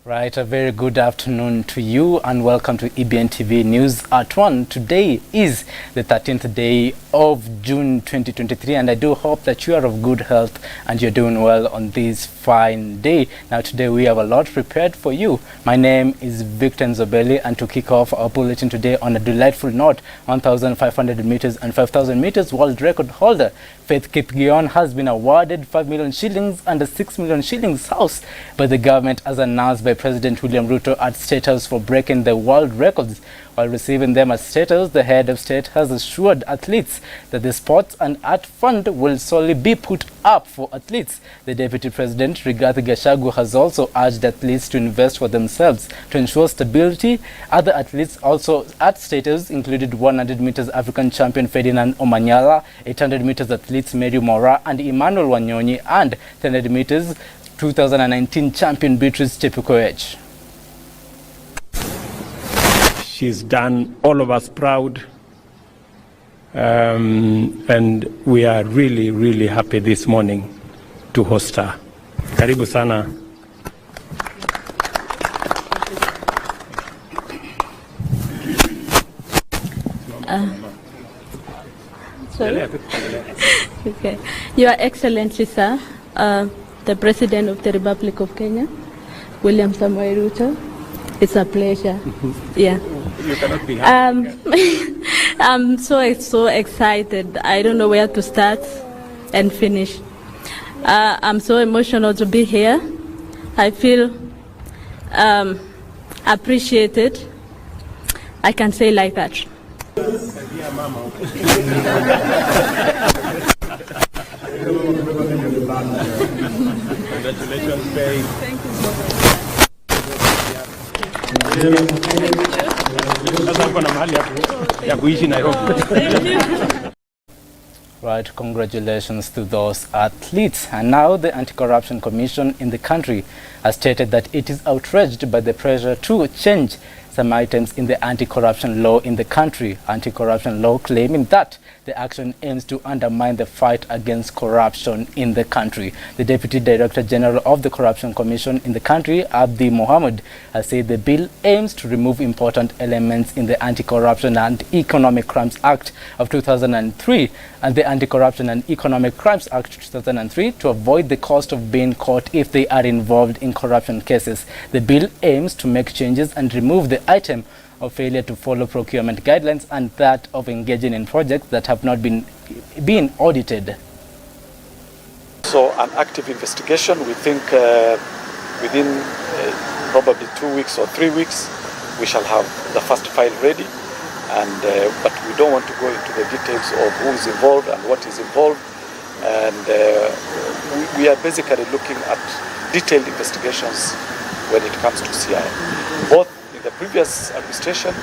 Right, a very good afternoon to you and welcome to EBN TV News at 1. Today is the 13th day of June 2023 and I do hope that you are of good health and you're doing well on this fine day. Now today we have a lot prepared for you. My name is Victor Enzobeli, and to kick off our bulletin today on a delightful note, 1,500 meters and 5,000 meters world record holder Faith Kipgion has been awarded 5 million shillings and a 6 million shillings house by the government as announced by President William Ruto at State House for breaking the world records. While receiving them at State House, the head of state has assured athletes that the Sports and Art Fund will solely be put up for athletes. The Deputy President, Rigathi Gachagua, has also urged athletes to invest for themselves to ensure stability. Other athletes also at State House included 100 meters African champion Ferdinand Omanyala, 800 meters athletes Mary Mora and Emmanuel Wanyonyi, and 100 meters 2019 champion Beatrice Chepkoech. She's done all of us proud, and we are really happy this morning to host her. Karibu sana. Sorry. Okay. Your Excellency, sir, the President of the Republic of Kenya, William Samoei Ruto, it's a pleasure. Yeah. You cannot be happy. I'm so excited. I don't know where to start and finish. I'm so emotional to be here. I feel appreciated. I can say like that. Congratulations, babe. Thank you so much. Right, congratulations to those athletes. And now the Anti-Corruption Commission in the country has stated that it is outraged by the pressure to change some items in the anti-corruption law in the country. Anti-corruption law claiming that the action aims to undermine the fight against corruption in the country. The Deputy Director General of the Corruption Commission in the country, Abdi Mohammed, has said the bill aims to remove important elements in the Anti-Corruption and Economic Crimes Act of 2003 and the Anti-Corruption and Economic Crimes Act 2003 to avoid the cost of being caught if they are involved in corruption cases. The bill aims to make changes and remove the item of failure to follow procurement guidelines and that of engaging in projects that have not been audited. So an active investigation, we think within probably 2 weeks or 3 weeks, we shall have the first file ready. And but we don't want to go into the details of who is involved and what is involved. And we are basically looking at detailed investigations when it comes to CI, both in the previous administration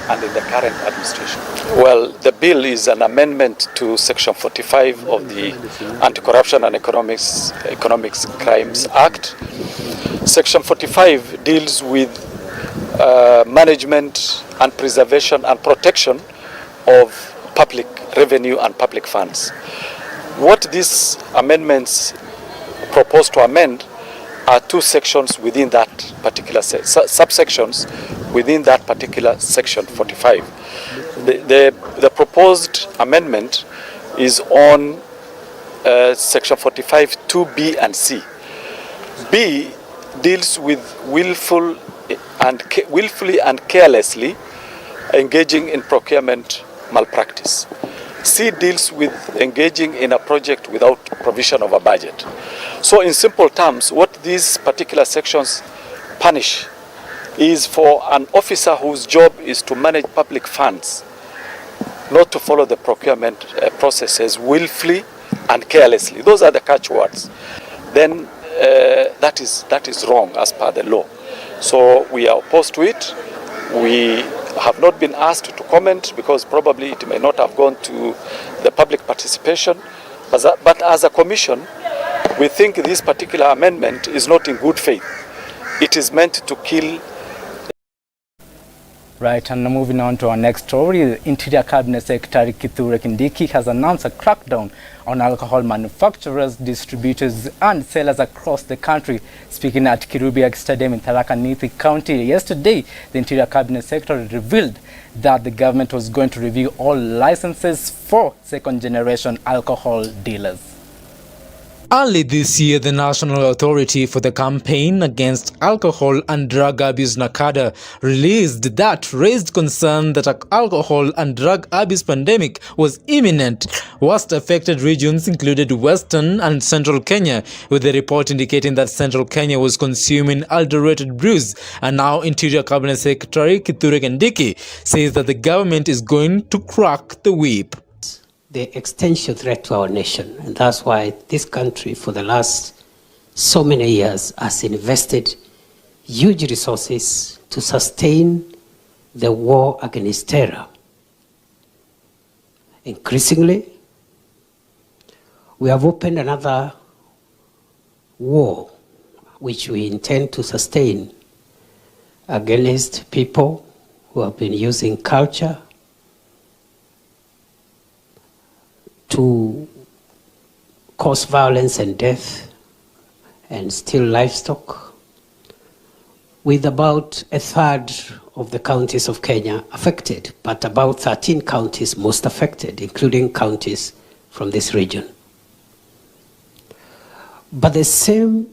and in the current administration. Well, the bill is an amendment to Section 45 of the Anti-Corruption and Economic Crimes Act. Section 45 deals with management and preservation and protection of public revenue and public funds. What these amendments propose to amend are two sections within that particular subsections within that particular section 45. The proposed amendment is on section 45 2B and C. B deals with willfully and carelessly engaging in procurement malpractice. C deals with engaging in a project without provision of a budget. So in simple terms, what these particular sections punish is for an officer whose job is to manage public funds not to follow the procurement processes willfully and carelessly. Those are the catchwords. Then that is wrong as per the law. So we are opposed to it. We have not been asked to comment because probably it may not have gone to the public participation. But as a commission, we think this particular amendment is not in good faith. It is meant to kill Right, and moving on to our next story, the Interior Cabinet Secretary Kithure Kindiki has announced a crackdown on alcohol manufacturers, distributors and sellers across the country. Speaking at Kirubiak Stadium in Tharaka Nithi County yesterday, the Interior Cabinet Secretary revealed that the government was going to review all licenses for second-generation alcohol dealers. Early this year, the National Authority for the Campaign Against Alcohol and Drug Abuse (NACADA) released that raised concern that an alcohol and drug abuse pandemic was imminent. Worst affected regions included Western and Central Kenya, with the report indicating that Central Kenya was consuming adulterated brews. And now Interior Cabinet Secretary Kithure Kindiki says that the government is going to crack the whip. The existential threat to our nation, and that's why this country for the last so many years has invested huge resources to sustain the war against terror. Increasingly, we have opened another war which we intend to sustain against people who have been using culture to cause violence and death and steal livestock, with about a third of the counties of Kenya affected, but about 13 counties most affected, including counties from this region. But the same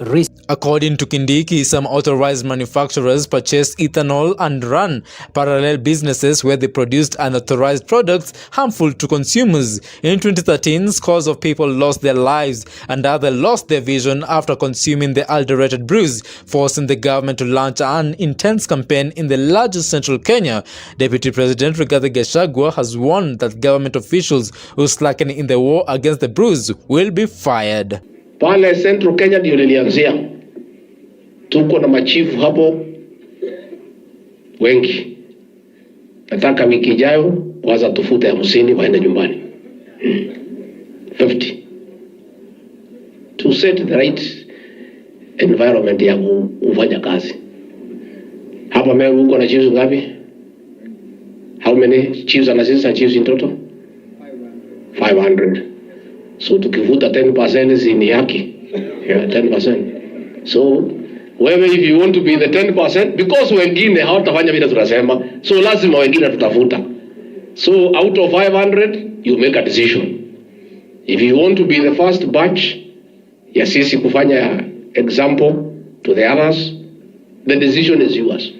risk. According to Kindiki, some authorized manufacturers purchased ethanol and run parallel businesses where they produced unauthorized products harmful to consumers. In 2013, scores of people lost their lives and others lost their vision after consuming the adulterated brews, forcing the government to launch an intense campaign in the largest Central Kenya. Deputy President Rigathi Gachagua has warned that government officials who slacken in the war against the brews will be fired. Pale Central Kenya ndio nilianzia. Tuko na machifu hapo wengi. Nataka wiki ijayo kwanza tufute 50 waende nyumbani. 50. To set the right environment ya kufanya kazi. Hapa Meru uko na chiefs ngapi? How many chiefs and assistant chiefs in total? 500. So tukivuta 10% ni haki. Yeah, 10%. So wewe if you want to be the 10%, because wengine hawatafanya vile tunasema, so lazima wengine tutafuta. So out of 500 you make a decision. If you want to be the first batch ya sisi kufanya example to the others, the decision is yours.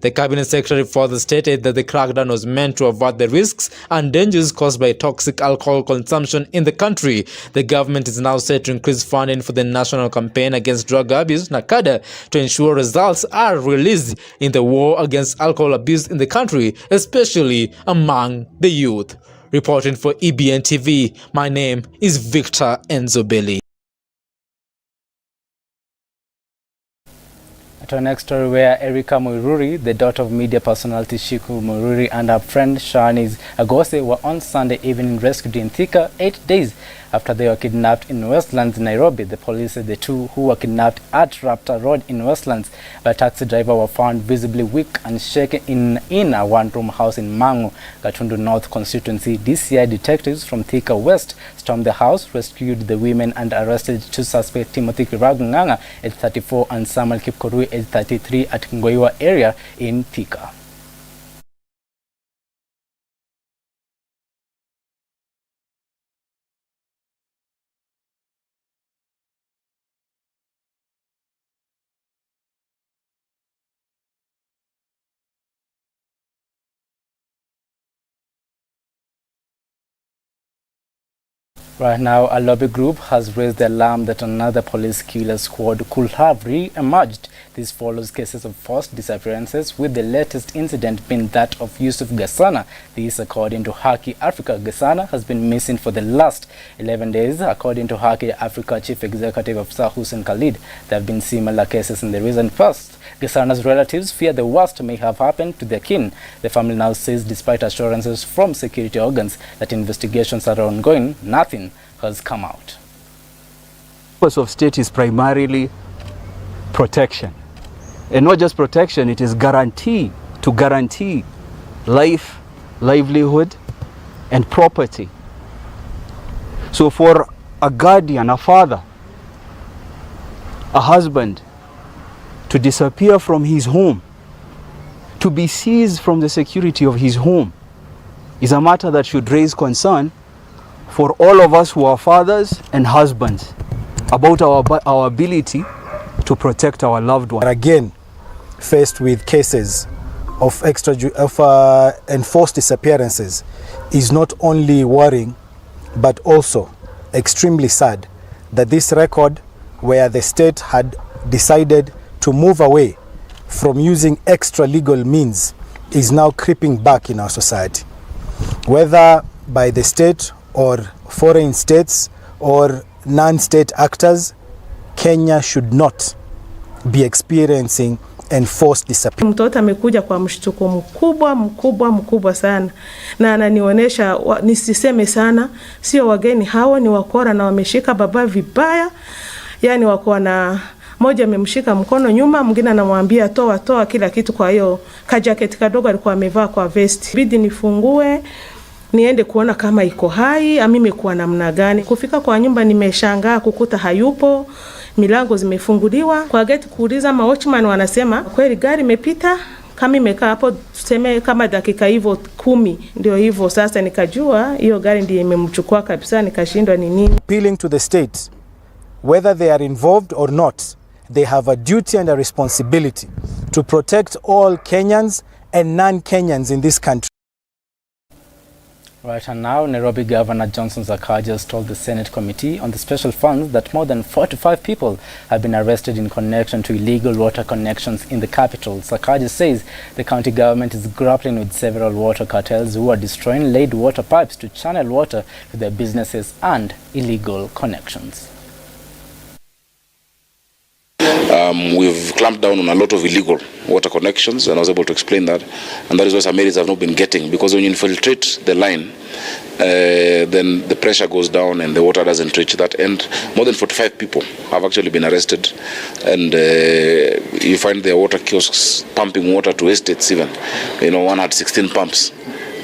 The Cabinet Secretary further stated that the crackdown was meant to avert the risks and dangers caused by toxic alcohol consumption in the country. The government is now set to increase funding for the National Campaign Against Drug Abuse (NACADA) to ensure results are released in the war against alcohol abuse in the country, especially among the youth. Reporting for EBN TV, my name is Victor Enzobeli. To our next story, where Erica Muiruri, the daughter of media personality Shiku Muiruri, and her friend Shanice Agose were on Sunday evening rescued in Thika 8 days after they were kidnapped in Westlands, Nairobi. The police said the two who were kidnapped at Raptor Road in Westlands by a taxi driver were found visibly weak and shaken in a one-room house in Mangu, Gatundu North constituency. DCI detectives from Thika West stormed the house, rescued the women and arrested two suspects, Timothy Kiragunganga, age 34, and Samuel Kipkorui, age 33, at Ngoiwa area in Thika. Right now, a lobby group has raised the alarm that another police killer squad could have re-emerged. This follows cases of forced disappearances, with the latest incident being that of Yusuf Gassana. This, according to Haki Africa. Gassana has been missing for the last 11 days. According to Haki Africa Chief Executive Officer Hussein Khalid, there have been similar cases in the recent past. Gassana's relatives fear the worst may have happened to their kin. The family now says, despite assurances from security organs that investigations are ongoing, nothing has come out. The purpose of state is primarily protection, and not just protection, it is guarantee to guarantee life, livelihood, and property. So for a guardian, a father, a husband, to disappear from his home, to be seized from the security of his home, is a matter that should raise concern for all of us who are fathers and husbands about our ability to protect our loved ones. Again, faced with cases of enforced disappearances, is not only worrying but also extremely sad that this record, where the state had decided to move away from using extra legal means, is now creeping back in our society. Whether by the state or foreign states or non-state actors, Kenya should not be experiencing enforced disappearance. Mtoto amekuja kwa mshtuko mkubwa sana, na ananionyesha nisiseme sana, sio wageni hao, ni wakora na wameshika baba vibaya. Yani wako na moja amemshika mkono nyuma, mwingine anamwambia toa kila kitu. Kwa hiyo kajaketi kadogo alikuwa amevaa kwa vest. Bidi nifungue niende kuona kama iko hai, mimi imekuwa namna gani. Kufika kwa nyumba nimeshangaa kukuta hayupo, milango zimefunguliwa. Kwa gate kuuliza watchman, wanasema kweli gari imepita. Kama imekaa hapo tuseme kama dakika hivyo 10, ndio hivyo sasa nikajua hiyo gari ndiye imemchukua kabisa, nikashindwa ni nini. Appealing to the state, whether they are involved or not, they have a duty and a responsibility to protect all Kenyans and non-Kenyans in this country. Right, and now Nairobi Governor Johnson Sakaja has told the Senate Committee on the Special Funds that more than 45 people have been arrested in connection to illegal water connections in the capital. Sakaja says the county government is grappling with several water cartels who are destroying laid water pipes to channel water to their businesses and illegal connections. We've clamped down on a lot of illegal water connections, and I was able to explain that, and that is why some areas have not been getting, because when you infiltrate the line, then the pressure goes down and the water doesn't reach that end. More than 45 people have actually been arrested, and you find their water kiosks pumping water to estates even. You know, one had 16 pumps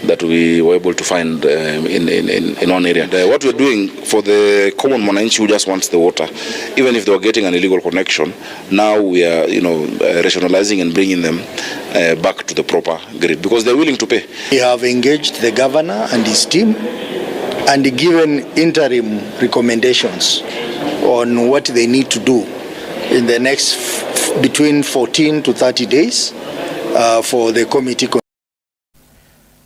that we were able to find in one area. What we're doing for the common mwananchi who just wants the water, even if they were getting an illegal connection, now we are, rationalizing and bringing them back to the proper grid because they're willing to pay. We have engaged the governor and his team and given interim recommendations on what they need to do in the next between 14 to 30 days for the committee.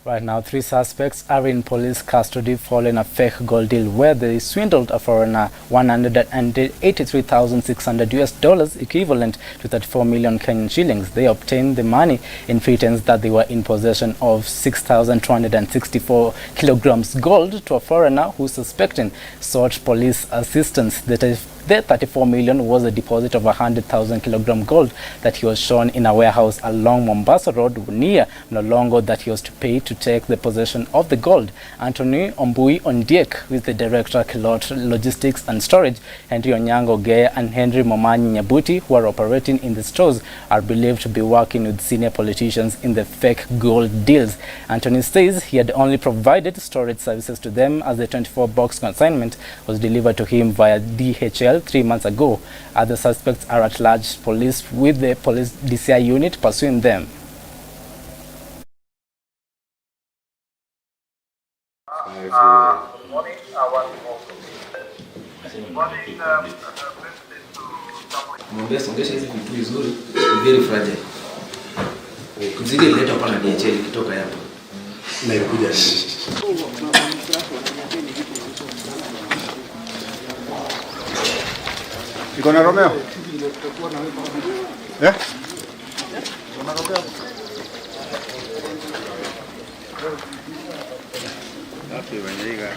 Right now, 3 suspects are in police custody following a fake gold deal where they swindled a foreigner $183,600 equivalent to 34 million Kenyan shillings. They obtained the money in pretense that they were in possession of 6,264 kilograms gold to a foreigner who suspecting sought police assistance. The 34 million was a deposit of 100,000 kilogram gold that he was shown in a warehouse along Mombasa Road near Mlolongo that he was to pay to take the possession of the gold. Anthony Ombui Ondiek, who is the director of Kilot Logistics and Storage, Henry Onyango Geya and Henry Momanyi Nyabuti, who are operating in the stores, are believed to be working with senior politicians in the fake gold deals. Anthony says he had only provided storage services to them as the 24-box consignment was delivered to him via DHL 3 months ago. Other suspects are at large police with the police DCI unit pursuing them. Songesha hizi vitu vizuri, very fragile. Kuzidi leta hapa na DHL kitoka hapa. Na ikuja nini? Iko na Romeo? Eh? Iko na Romeo? Hapo wenyewe.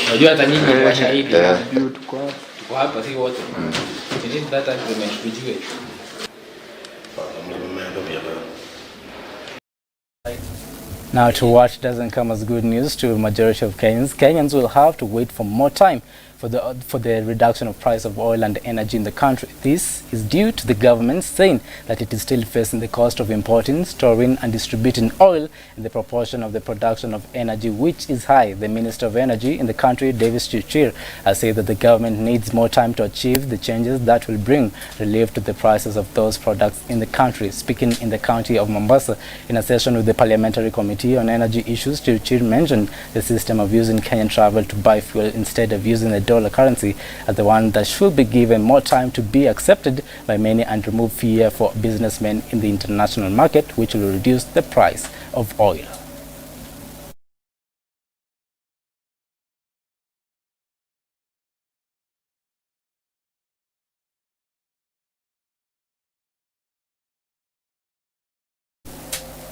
Unajua hata nyinyi ni washahidi. Tuko hapa si wote. Sisi data tumeshujue. Now, to what doesn't come as good news to a majority of Kenyans, Kenyans will have to wait for more time for the reduction of price of oil and energy in the country. This is due to the government saying that it is still facing the cost of importing, storing and distributing oil in the proportion of the production of energy, which is high. The Minister of Energy in the country, Davis Chichir, has said that the government needs more time to achieve the changes that will bring relief to the prices of those products in the country. Speaking in the county of Mombasa in a session with the Parliamentary Committee on Energy Issues, Chichir mentioned the system of using Kenyan travel to buy fuel instead of using the dollar currency as the one that should be given more time to be accepted by many and remove fear for businessmen in the international market, which will reduce the price of oil.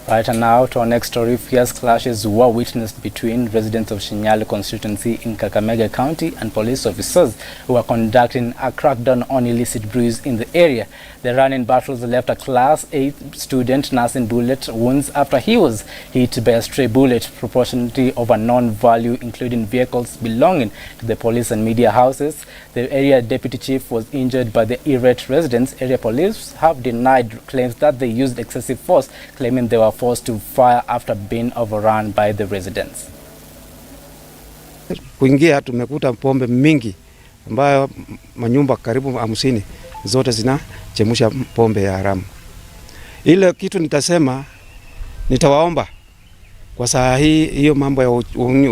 Right, and now to our next story. Fierce clashes were witnessed between residents of Shinyalu constituency in Kakamega County and police officers who were conducting a crackdown on illicit brews in the area. The running battles left a Class 8 student nursing bullet wounds after he was hit by a stray bullet proportionally of a known value, including vehicles belonging to the police and media houses. The area deputy chief was injured by the irate residents. Area police have denied claims that they used excessive force, claiming they were forced to fire after being overrun by the residents. Kuingia tumekuta pombe mingi ambayo manyumba karibu 50 zote zinachemsha pombe ya haramu. Ile kitu nitasema, nitawaomba kwa saa hii hiyo mambo ya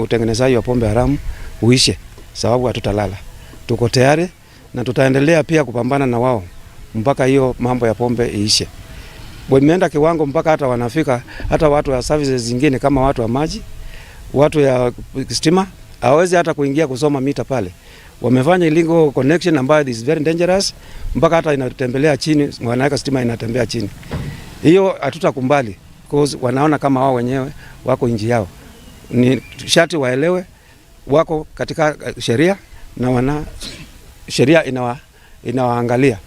utengenezaji wa pombe haramu uishe, sababu hatutalala. Tuko tayari na tutaendelea pia kupambana na wao mpaka hiyo mambo ya pombe iishe. Wameenda kiwango mpaka hata wanafika hata watu wa services zingine kama watu wa maji, watu ya stima hawezi hata kuingia kusoma mita pale. Wamefanya illegal connection ambayo is very dangerous, mpaka hata inatembelea chini, wanaweka stima inatembea chini. Hiyo hatutakumbali because wanaona kama wao wenyewe wako nchi yao. Ni shati waelewe wako katika sheria na wana sheria inawaangalia.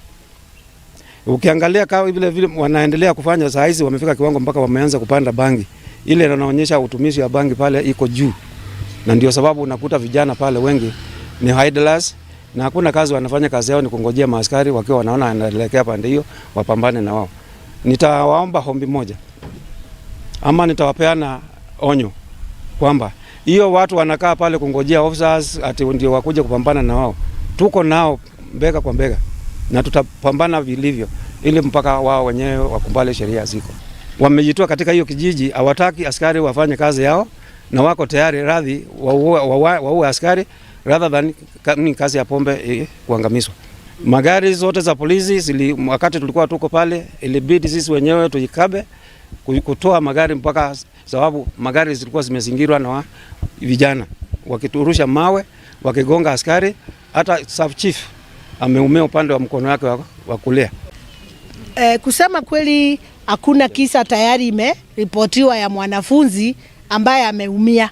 Ukiangalia kama vile wanaendelea kufanya saa hizi, wamefika kiwango mpaka wameanza kupanda bangi. Ile inaonyesha utumizi wa bangi pale iko juu. Na ndio sababu unakuta vijana pale wengi ni idlers na hakuna kazi wanafanya, kazi yao ni kungojea maaskari wakiwa wanaona anaelekea pande hiyo wapambane na wao. Nitawaomba hombi moja ama nitawapeana onyo kwamba hiyo watu wanakaa pale kungojea officers ati ndio wakuja kupambana na wao. Tuko nao bega kwa bega na tutapambana vilivyo ili mpaka wao wenyewe wakumbale sheria ziko. Wamejitoa katika hiyo kijiji, hawataki askari wafanye kazi yao na wako tayari radhi waue askari rather than kazi ya pombe kuangamizwa. Magari zote za polisi wakati tulikuwa tuko pale ilibidi sisi wenyewe tujikabe kutoa magari mpaka sababu magari zilikuwa zimezingirwa na vijana wakiturusha mawe, wakigonga askari. Hata sub chief ameumia upande wa mkono wake wa kulia. Kusema kweli hakuna kisa tayari imeripotiwa ya mwanafunzi ambaye ameumia,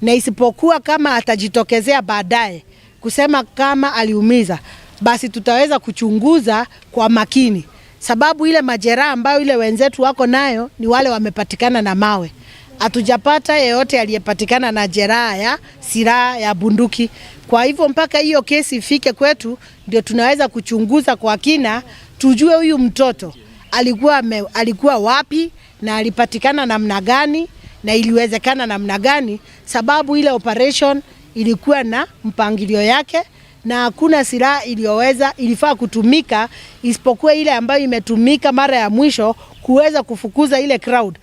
na isipokuwa kama atajitokezea baadaye kusema kama aliumiza, basi tutaweza kuchunguza kwa makini, sababu ile majeraha ambayo ile wenzetu wako nayo ni wale wamepatikana na mawe. Hatujapata yeyote aliyepatikana na jeraha ya silaha ya bunduki. Kwa hivyo mpaka hiyo kesi ifike kwetu ndio tunaweza kuchunguza kwa kina, tujue huyu mtoto alikuwa wapi na alipatikana namna gani na iliwezekana namna gani, sababu ile operation ilikuwa na mpangilio yake na hakuna silaha ilifaa kutumika isipokuwa ile ambayo imetumika mara ya mwisho kuweza kufukuza ile crowd.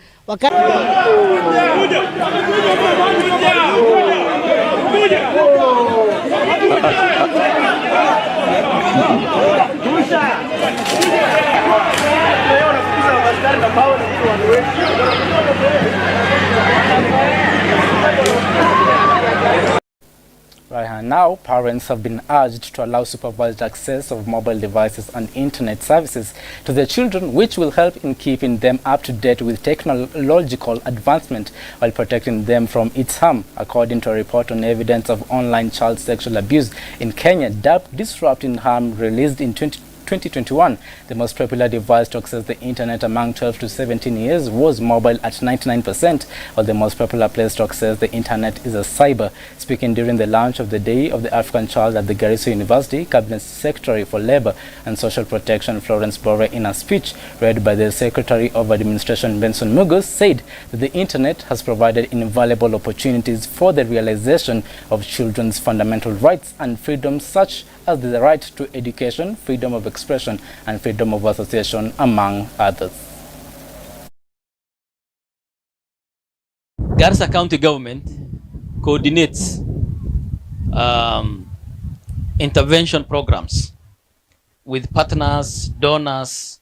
Right, and now parents have been urged to allow supervised access of mobile devices and internet services to their children, which will help in keeping them up to date with technological advancement while protecting them from its harm, according to a report on evidence of online child sexual abuse in Kenya, dubbed Disrupting Harm, released in 2020 2021, the most popular device to access the internet among 12 to 17 years was mobile at 99%, while the most popular place to access the internet is a cyber. Speaking during the launch of the Day of the African Child at the Garissa University, Cabinet Secretary for Labour and Social Protection Florence Bore, in a speech read by the Secretary of Administration Benson Mugos, said that the internet has provided invaluable opportunities for the realization of children's fundamental rights and freedoms such as the right to education, freedom of expression, and freedom of association, among others. Garissa County Government coordinates intervention programs with partners, donors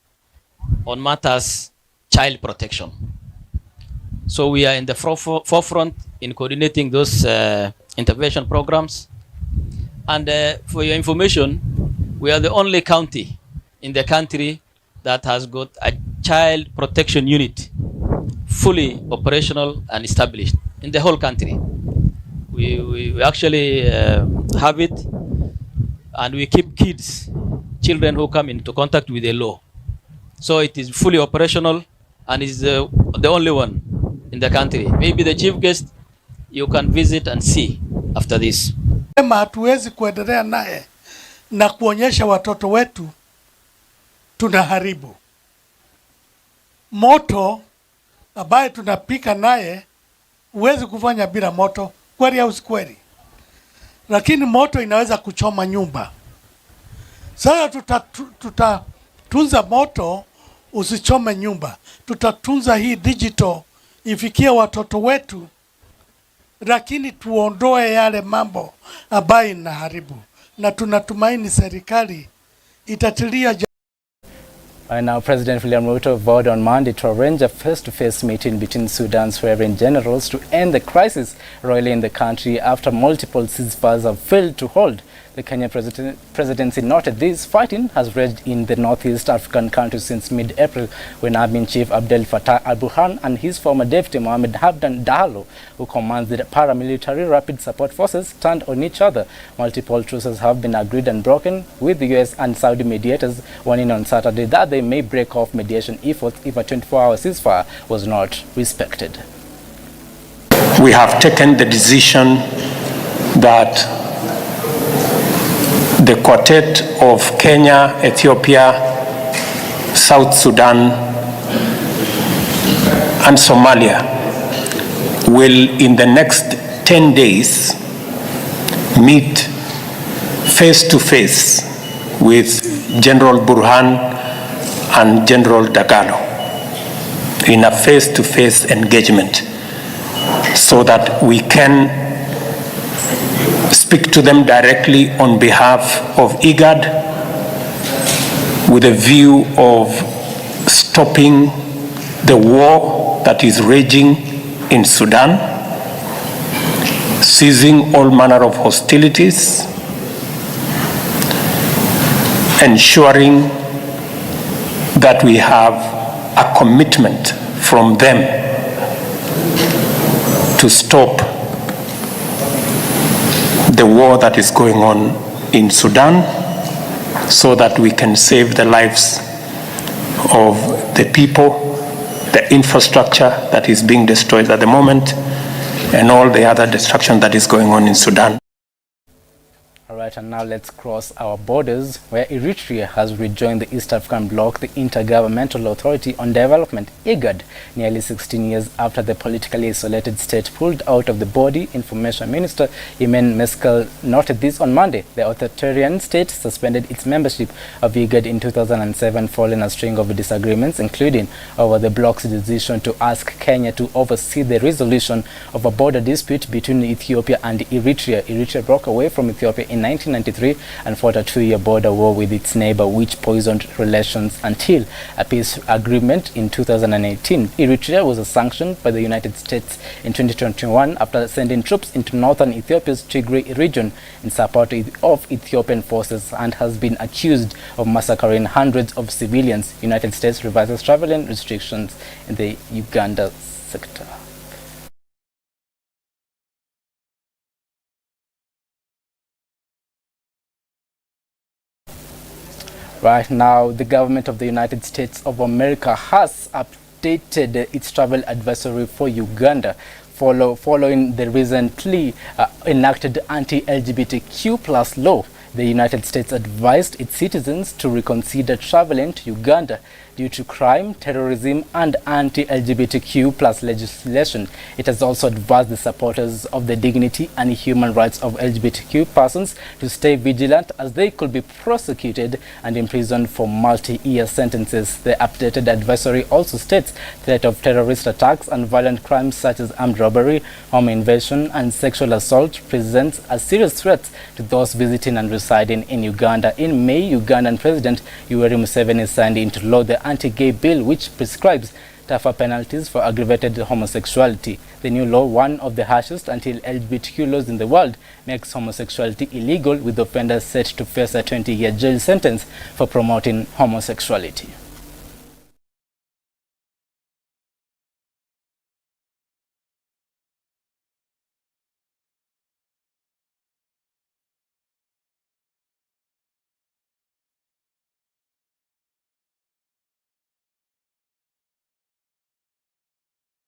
on matters child protection. So we are in the forefront in coordinating those intervention programs. And for your information, we are the only county in the country that has got a child protection unit fully operational and established in the whole country. We actually have it, and we keep children who come into contact with the law. So it is fully operational and is the only one in the country. Maybe the chief guest, you can visit and see after this. Hatuwezi kuendelea naye na kuonyesha watoto wetu tunaharibu. Moto ambaye tunapika naye huwezi kufanya bila moto, kweli au si kweli? Lakini moto inaweza kuchoma nyumba. Sasa tutatunza moto usichome nyumba. Tutatunza hii digital ifikie watoto wetu, lakini tuondoe yale mambo ambayo inaharibu, na tunatumaini serikali itatilia. Now, President William Ruto vowed on Monday to arrange a face-to-face meeting between Sudan's foreign generals to end the crisis roiling in the country after multiple ceasefires have failed to hold. The Kenyan presidency noted this fighting has raged in the northeast African country since mid-April, when Army Chief Abdel Fattah al-Burhan and his former deputy Mohamed Hamdan Dagalo, who commands the paramilitary rapid support forces, turned on each other. Multiple truces have been agreed and broken, with the US and Saudi mediators warning on Saturday that they may break off mediation efforts if a 24-hour ceasefire was not respected. We have taken the decision that the quartet of Kenya, Ethiopia, South Sudan, and Somalia will in the next 10 days meet face to face with General Burhan and General Dagalo in a face-to-face engagement, so that we can speak to them directly on behalf of IGAD with a view of stopping the war that is raging in Sudan, ceasing all manner of hostilities, ensuring that we have a commitment from them to stop the war that is going on in Sudan, so that we can save the lives of the people, the infrastructure that is being destroyed at the moment, and all the other destruction that is going on in Sudan. All right, and now let's cross our borders, where Eritrea has rejoined the East African Bloc, the Intergovernmental Authority on Development, IGAD, nearly 16 years after the politically isolated state pulled out of the body. Information Minister Imen Meskel noted this on Monday. The authoritarian state suspended its membership of IGAD in 2007 following a string of disagreements, including over the bloc's decision to ask Kenya to oversee the resolution of a border dispute between Ethiopia and Eritrea. Eritrea broke away from Ethiopia in 1993 and fought a 2-year border war with its neighbor, which poisoned relations until a peace agreement in 2018. Eritrea was sanctioned by the United States in 2021 after sending troops into northern Ethiopia's Tigray region in support of Ethiopian forces, and has been accused of massacring hundreds of civilians. United States revises traveling restrictions in the Uganda sector. Right now, the government of the United States of America has updated its travel advisory for Uganda following the recently enacted anti-LGBTQ+ law. The United States advised its citizens to reconsider traveling to Uganda due to crime, terrorism, and anti-LGBTQ+ legislation. It has also advised the supporters of the dignity and human rights of LGBTQ persons to stay vigilant, as they could be prosecuted and imprisoned for multi-year sentences. The updated advisory also states threat of terrorist attacks and violent crimes such as armed robbery, home invasion, and sexual assault presents a serious threat to those visiting and residing in Uganda. In May, Ugandan President Yoweri Museveni signed into law the anti-gay bill, which prescribes tougher penalties for aggravated homosexuality. The new law, one of the harshest anti-LGBTQ laws in the world, makes homosexuality illegal, with offenders set to face a 20-year jail sentence for promoting homosexuality.